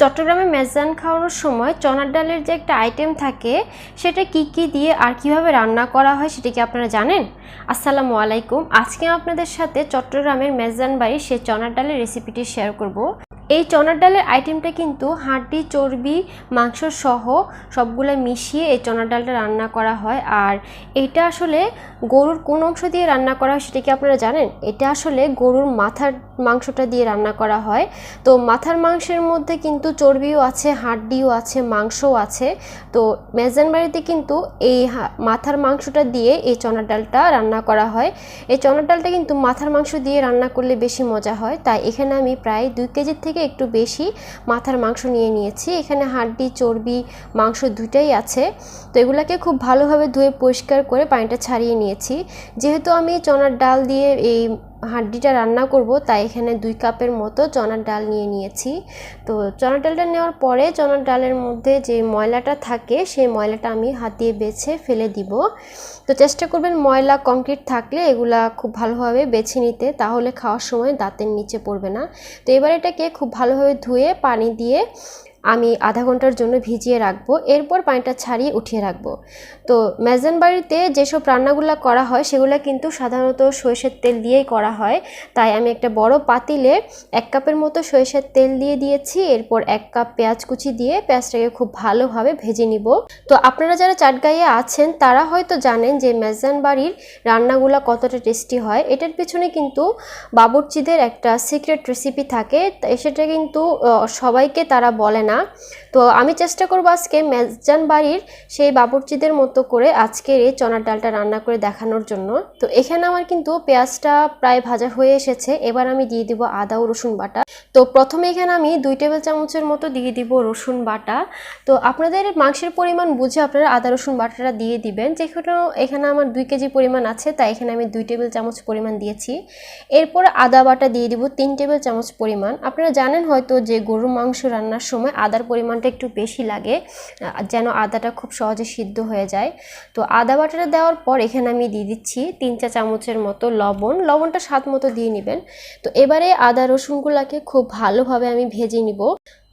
চট্টগ্রামে মেজবান খাওয়ানোর সময় চনার ডালের যে একটা আইটেম থাকে সেটা কি দিয়ে আর কিভাবে রান্না করা হয় সেটা কি আপনারা জানেন? আসসালামু আলাইকুম। আজকে আপনাদের সাথে চট্টগ্রামের মেজবান বাড়ির সেই চনার ডালের রেসিপিটি শেয়ার করব। এই চনার ডালের আইটেমটা কিন্তু হাড্ডি, চর্বি, মাংস সহ সবগুলো মিশিয়ে এই চনার ডালটা রান্না করা হয়। আর এটা আসলে গরুর কোন অংশ দিয়ে রান্না করা হয় সেটা কি আপনারা জানেন? এটা আসলে গরুর মাথার মাংসটা দিয়ে রান্না করা হয়। তো মাথার মাংসের মধ্যে কিন্তু চর্বিও আছে, হাড্ডিও আছে, মাংসও আছে। তো মেজবান বাড়িতে কিন্তু এই মাথার মাংসটা দিয়ে এই চনার ডালটা রান্না করা হয়। এই চনার ডালটা কিন্তু মাথার মাংস দিয়ে রান্না করলে বেশি মজা হয়। তাই এখানে আমি প্রায় 2 কেজির থেকে একটু বেশি মাথার মাংস নিয়ে নিয়েছি। এখানে হাড্ডি, চর্বি, মাংস দুটাই আছে। তো এগুলাকে খুব ভালোভাবে ধুয়ে পরিষ্কার করে পানিটা ছাড়িয়ে নিয়েছি। যেহেতু আমি চনার ডাল দিয়ে এই হাড্ডিটা রান্না করব, তাই এখানে 2 কাপের মতো চনার ডাল নিয়ে নিয়েছি। তো চনার ডালটা নেওয়ার পরে চনার ডালের মধ্যে যে ময়লাটা থাকে সেই ময়লাটা আমি হাত দিয়ে বেছে ফেলে দিব। তো চেষ্টা করবেন ময়লা কংক্রিট থাকলে এগুলা খুব ভালোভাবে বেছে নিতে, তাহলে খাওয়ার সময় দাঁতের নিচে পড়বে না। তো এবার এটাকে খুব ভালোভাবে ধুয়ে পানি দিয়ে আমি আধা ঘন্টার জন্য ভিজিয়ে রাখবো। এরপর পানিটা ছাড়িয়ে উঠিয়ে রাখবো। তো মেজবান বাড়িতে যেসব রান্নাগুলো করা হয় সেগুলো কিন্তু সাধারণত সরিষার তেল দিয়েই করা হয়। তাই আমি একটা বড় পাতিলে 1 কাপের মতো সরিষার তেল দিয়ে দিয়েছি। এরপর 1 কাপ পেঁয়াজ কুচি দিয়ে পেঁয়াজটাকে খুব ভালোভাবে ভেজে নিব। তো আপনারা যারা চাটগাঁয়ে আছেন তারা হয়তো জানেন যে মেজবান বাড়ির রান্নাগুলো কতটা টেস্টি হয়। এটার পিছনে কিন্তু বাবুর্চিদের একটা সিক্রেট রেসিপি থাকে, সেটা কিন্তু সবাইকে তারা বলে না। তো আমি চেষ্টা করব আজকে মেজবান বাড়ির সেই বাবুর্চিদের মতো করে আজকের এই চনার ডালটা রান্না করে দেখানোর জন্য। তো এখানে আমার কিন্তু পেঁয়াজটা প্রায় ভাজা হয়ে এসেছে। এবার আমি দিয়ে দিব আদা ও রসুন বাটা। তো প্রথমে এখানে আমি 2 টেবিল চামচের মতো দিয়ে দিব রসুন বাটা। তো আপনাদের মাংসের পরিমাণ বুঝে আপনারা আদা রসুন বাটাটা দিয়ে দিবেন। যেহেতু এখানে আমার 2 কেজি পরিমাণ আছে, তাই এখানে আমি 2 টেবিল চামচ পরিমাণ দিয়েছি। এরপর আদা বাটা দিয়ে দিব 3 টেবিল চামচ পরিমাণ। আপনারা জানেন হয়তো যে গরুর মাংস রান্নার সময় আদার পরিমাণটা একটু বেশি লাগে, যেন আদাটা খুব সহজে সিদ্ধ হয়ে যায়। তো আদা বাটাটা দেওয়ার পর এখানে আমি দিয়ে দিচ্ছি 3 চা চামচের মতো লবণ। লবণটা স্বাদ মতো দিয়ে নেবেন। তো এবারে আদা রসুনগুলোকে খুব ভালোভাবে আমি ভেজে নিব।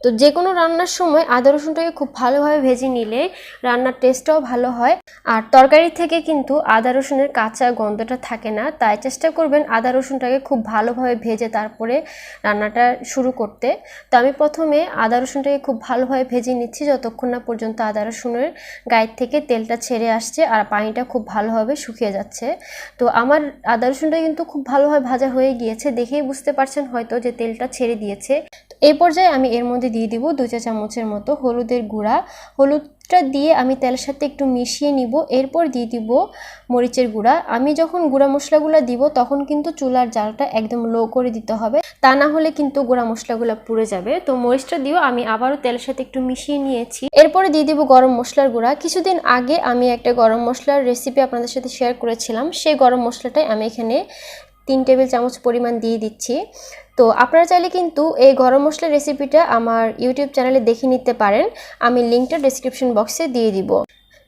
তো যে কোনো রান্নার সময় আদা রসুনটাকে খুব ভালোভাবে ভেজে নিলে রান্নার টেস্টটাও ভালো হয়। আর তরকারি থেকে কিন্তু আদা রসুনের কাঁচা গন্ধটা থাকে না। তাই চেষ্টা করবেন আদা রসুনটাকে খুব ভালোভাবে ভেজে তারপরে রান্নাটা শুরু করতে। তো আমি প্রথমে আদা রসুনটাকে খুব ভালোভাবে ভেজে নিচ্ছি যতক্ষণ না পর্যন্ত আদা রসুনের গায়ের থেকে তেলটা ছেড়ে আসছে আর পানিটা খুব ভালোভাবে শুকিয়ে যাচ্ছে। তো আমার আদা রসুনটা কিন্তু খুব ভালোভাবে ভাজা হয়ে গিয়েছে, দেখেই বুঝতে পারছেন হয়তো যে তেলটা ছেড়ে দিয়েছে। এই পর্যায়ে আমি এর মধ্যে দিয়ে দিব 2 চা চামচের মতো হলুদের গুঁড়া। হলুদটা দিয়ে আমি তেলের সাথে একটু মিশিয়ে নিব। এরপর দিয়ে দিব মরিচের গুঁড়া। আমি যখন গুঁড়া মশলাগুলো দিব তখন কিন্তু চুলার জালটা একদম লো করে দিতে হবে, তা না হলে কিন্তু গুঁড়া মশলাগুলো পুড়ে যাবে। তো মরিচটা দিয়েও আমি আবারও তেলের সাথে একটু মিশিয়ে নিয়েছি। এরপরে দিয়ে দিব গরম মশলার গুঁড়া। কিছুদিন আগে আমি একটা গরম মশলার রেসিপি আপনাদের সাথে শেয়ার করেছিলাম, সেই গরম মশলাটাই আমি এখানে 3 টেবিল চামচ পরিমাণ দিয়ে দিচ্ছি। তো আপনারা চাইলে কিন্তু এই গরম মশলার রেসিপিটা আমার ইউটিউব চ্যানেলে দেখে নিতে পারেন, আমি লিঙ্কটা ডেসক্রিপশন বক্সে দিয়ে দিব।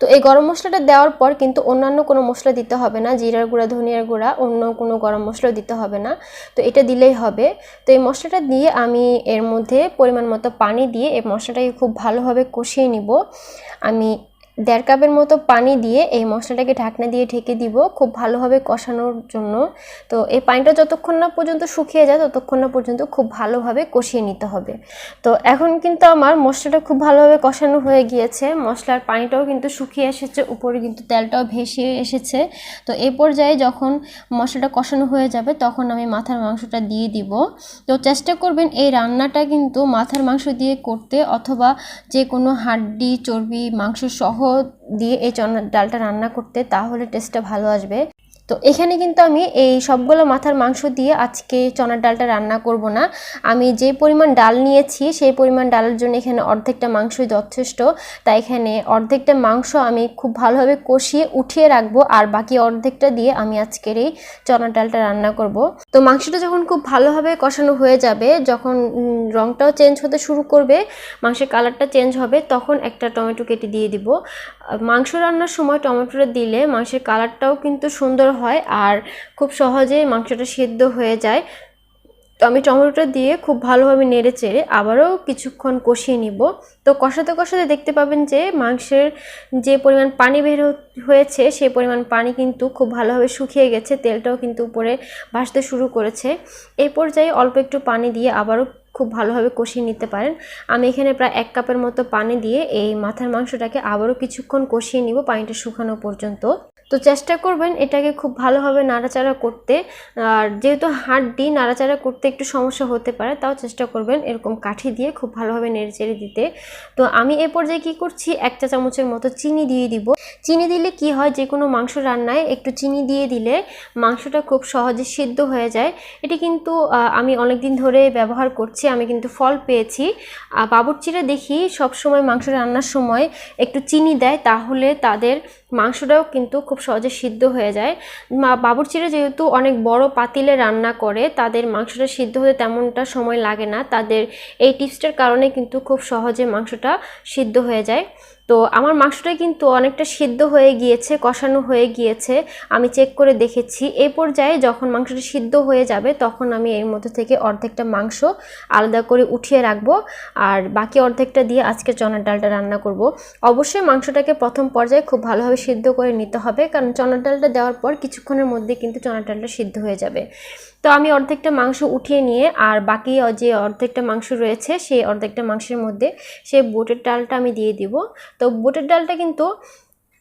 তো এই গরম মশলাটা দেওয়ার পর কিন্তু অন্যান্য কোনো মশলা দিতে হবে না, জিরার গুঁড়া, ধনিয়ার গুঁড়া, অন্য কোনো গরম মশলা দিতে হবে না। তো এটা দিলেই হবে। তো এই মশলাটা দিয়ে আমি এর মধ্যে পরিমাণ মতো পানি দিয়ে এই মশলাটাকে খুব ভালোভাবে কষিয়ে নিব। আমি 1.5 কাপের মতো পানি দিয়ে এই মশলাটাকে ঢাকনা দিয়ে ঢেকে দিব খুব ভালোভাবে কষানোর জন্য। তো এই পানিটা যতক্ষণ না পর্যন্ত শুকিয়ে যায় ততক্ষণ না পর্যন্ত খুব ভালোভাবে কষিয়ে নিতে হবে। তো এখন কিন্তু আমার মশলাটা খুব ভালোভাবে কষানো হয়ে গিয়েছে, মশলার পানিটাও কিন্তু শুকিয়ে এসেছে, উপরে কিন্তু তেলটাও ভেসে এসেছে। তো এই পর্যায়ে যখন মশলাটা কষানো হয়ে যাবে তখন আমি মাথার মাংসটা দিয়ে দিব। তো চেষ্টা করবেন এই রান্নাটা কিন্তু মাথার মাংস দিয়ে করতে, অথবা যে কোনো হাড্ডি, চর্বি, মাংস সহ দিয়ে এই চনার ডালটা রান্না করতে, তাহলে টেস্টটা ভালো আসবে। তো এখানে কিন্তু আমি এই সবগুলো মাথার মাংস দিয়ে আজকে চনার ডালটা রান্না করব না। আমি যে পরিমাণ ডাল নিয়েছি সেই পরিমাণ ডালের জন্য এখানে অর্ধেকটা মাংসই যথেষ্ট। তাই এখানে অর্ধেকটা মাংস আমি খুব ভালোভাবে কষিয়ে উঠিয়ে রাখবো, আর বাকি অর্ধেকটা দিয়ে আমি আজকের এই চনার ডালটা রান্না করব। তো মাংসটা যখন খুব ভালোভাবে কষানো হয়ে যাবে, যখন রংটাও চেঞ্জ হতে শুরু করবে, মাংসের কালারটা চেঞ্জ হবে, তখন একটা টমেটো কেটে দিয়ে দিব। মাংস রান্নার সময় টমেটোটা দিলে মাংসের কালারটাও কিন্তু সুন্দর হয় আর খুব সহজেই মাংসটা সিদ্ধ হয়ে যায়। তো আমি টমেটোটা দিয়ে খুব ভালোভাবে নেড়ে চেড়ে আবারও কিছুক্ষণ কষিয়ে নিব। তো কষাতে কষাতে দেখতে পাবেন যে মাংসের যে পরিমাণ পানি বের হয়েছে সেই পরিমাণ পানি কিন্তু খুব ভালোভাবে শুকিয়ে গেছে, তেলটাও কিন্তু উপরে ভাসতে শুরু করেছে। এই পর্যায়ে অল্প একটু পানি দিয়ে আবারও খুব ভালোভাবে কষিয়ে নিতে পারেন। আমি এখানে প্রায় 1 কাপের মতো পানি দিয়ে এই মাথার মাংসটাকে আবারও কিছুক্ষণ কষিয়ে নিব, পানিটা শুকানো পর্যন্ত। তো চেষ্টা করবেন এটাকে খুব ভালোভাবে নাড়াচাড়া করতে। আর যেহেতু হাড্ডি, নাড়াচাড়া করতে একটু সমস্যা হতে পারে, তাও চেষ্টা করবেন এরকম কাঠি দিয়ে খুব ভালোভাবে নেড়েচেড়ে দিতে। তো আমি এ পর্যায়ে কী করছি, 1 চা চামচের মতো চিনি দিয়ে দিব। চিনি দিলে কি হয়, যে কোনো মাংস রান্নায় একটু চিনি দিয়ে দিলে মাংসটা খুব সহজে সিদ্ধ হয়ে যায়। এটি কিন্তু আমি অনেক দিন ধরে ব্যবহার করছি, আমি কিন্তু ফল পেয়েছি। বাবুর্চিরা দেখি সবসময় মাংস রান্নার সময় একটু চিনি দেয়, তাহলে তাদের মাংসটাও কিন্তু খুব সহজে সিদ্ধ হয়ে যায়। বাবুর্চিরা যেহেতু অনেক বড় পাতিলে রান্না করে, তাদের মাংসটা সিদ্ধ হতে তেমনটা সময় লাগে না। তাদের এই টিপসটার কারণে কিন্তু খুব সহজে মাংসটা সিদ্ধ হয়ে যায়। তো আমার মাংসটা কিন্তু অনেকটা সিদ্ধ হয়ে গিয়েছে, কষানো হয়ে গিয়েছে, আমি চেক করে দেখেছি। এই পর্যায়ে যখন মাংসটা সিদ্ধ হয়ে যাবে তখন আমি এর মধ্যে থেকে অর্ধেকটা মাংস আলাদা করে উঠিয়ে রাখবো, আর বাকি অর্ধেকটা দিয়ে আজকে চনার ডালটা রান্না করব। অবশ্যই মাংসটাকে প্রথম পর্যায়ে খুব ভালোভাবে সিদ্ধ করে নিতে হবে, কারণ চনার ডালটা দেওয়ার পর কিছুক্ষণের মধ্যে কিন্তু চনার ডালটা সিদ্ধ হয়ে যাবে। তো আমি অর্ধেকটা মাংস উঠিয়ে নিয়ে আর বাকি যে অর্ধেকটা মাংস রয়েছে সেই অর্ধেকটা মাংসের মধ্যে সেই বুটের ডালটা আমি দিয়ে দিব। তো বুটের ডালটা কিন্তু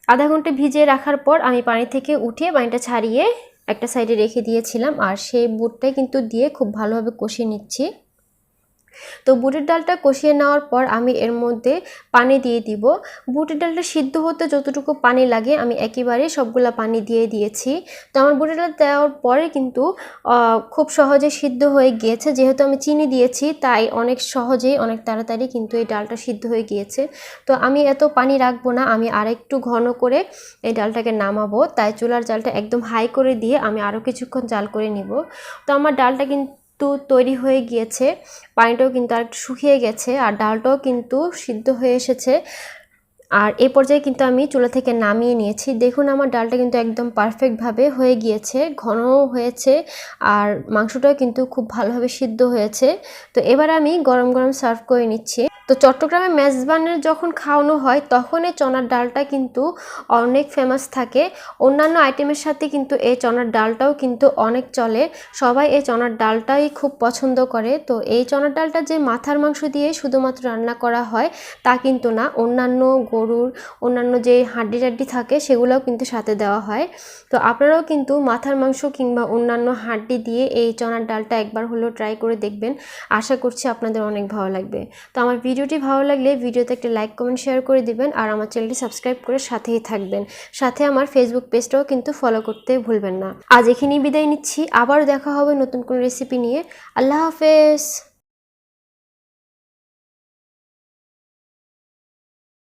আধা ঘন্টা ভিজিয়ে রাখার পর আমি পানি থেকে উঠিয়ে পানিটা ছাড়িয়ে একটা সাইডে রেখে দিয়েছিলাম, আর সেই বুটটাই কিন্তু দিয়ে খুব ভালোভাবে কষিয়ে নিচ্ছি। তো বুটের ডালটা কষিয়ে নেওয়ার পর আমি এর মধ্যে পানি দিয়ে দিব। বুটের ডালটা সিদ্ধ হতে যতটুকু পানি লাগে আমি একেবারে সবগুলা পানি দিয়ে দিয়েছি। তো আমার বুটের ডাল দেওয়ার পরে কিন্তু খুব সহজে সিদ্ধ হয়ে গিয়েছে। যেহেতু আমি চিনি দিয়েছি তাই অনেক সহজেই অনেক তাড়াতাড়ি কিন্তু এই ডালটা সিদ্ধ হয়ে গিয়েছে। তো আমি এত পানি রাখবো না, আমি আরেকটু ঘন করে এই ডালটাকে নামাবো, তাই চুলার জালটা একদম হাই করে দিয়ে আমি আরও কিছুক্ষণ জাল করে নিব। তো আমার ডালটা কিন্তু তৈরি হয়ে গিয়েছে, পানিটাও কিন্তু আর একটু শুকিয়ে গেছে, আর ডালটাও কিন্তু সিদ্ধ হয়ে এসেছে। আর এই পর্যায়ে কিন্তু আমি চুলা থেকে নামিয়ে নিয়েছি। দেখুন আমার ডালটা কিন্তু একদম পারফেক্টভাবে হয়ে গিয়েছে, ঘনও হয়েছে, আর মাংসটাও কিন্তু খুব ভালোভাবে সিদ্ধ হয়েছে। তো এবার আমি গরম গরম সার্ভ করে নিচ্ছি। তো চট্টগ্রামে মেজবানের যখন খাওয়ানো হয় তখন এই চনার ডালটা কিন্তু অনেক ফেমাস থাকে। অন্যান্য আইটেমের সাথে কিন্তু এই চনার ডালটাও কিন্তু অনেক চলে, সবাই এই চনার ডালটাই খুব পছন্দ করে। তো এই চনার ডালটা যে মাথার মাংস দিয়ে শুধুমাত্র রান্না করা হয় তা কিন্তু না, অন্যান্য গরুর অন্যান্য যে হাড্ডি টাড্ডি থাকে সেগুলোও কিন্তু সাথে দেওয়া হয়। তো আপনারাও কিন্তু মাথার মাংস কিংবা অন্যান্য হাড্ডি দিয়ে এই চনার ডালটা একবার হলেও ট্রাই করে দেখবেন, আশা করছি আপনাদের অনেক ভালো লাগবে। তো আমার ভিডিওটি ভালো লাগলে ভিডিওতে একটা লাইক কমেন্ট শেয়ার করে দিবেন, আর আমার চ্যানেলটি সাবস্ক্রাইব করে সাথেই থাকবেন। সাথে আমার ফেসবুক পেজটাও কিন্তু ফলো করতে ভুলবেন না। আজ এখানেই বিদায় নিচ্ছি, আবার দেখা হবে নতুন কোনো রেসিপি নিয়ে। আল্লাহ হাফেজ।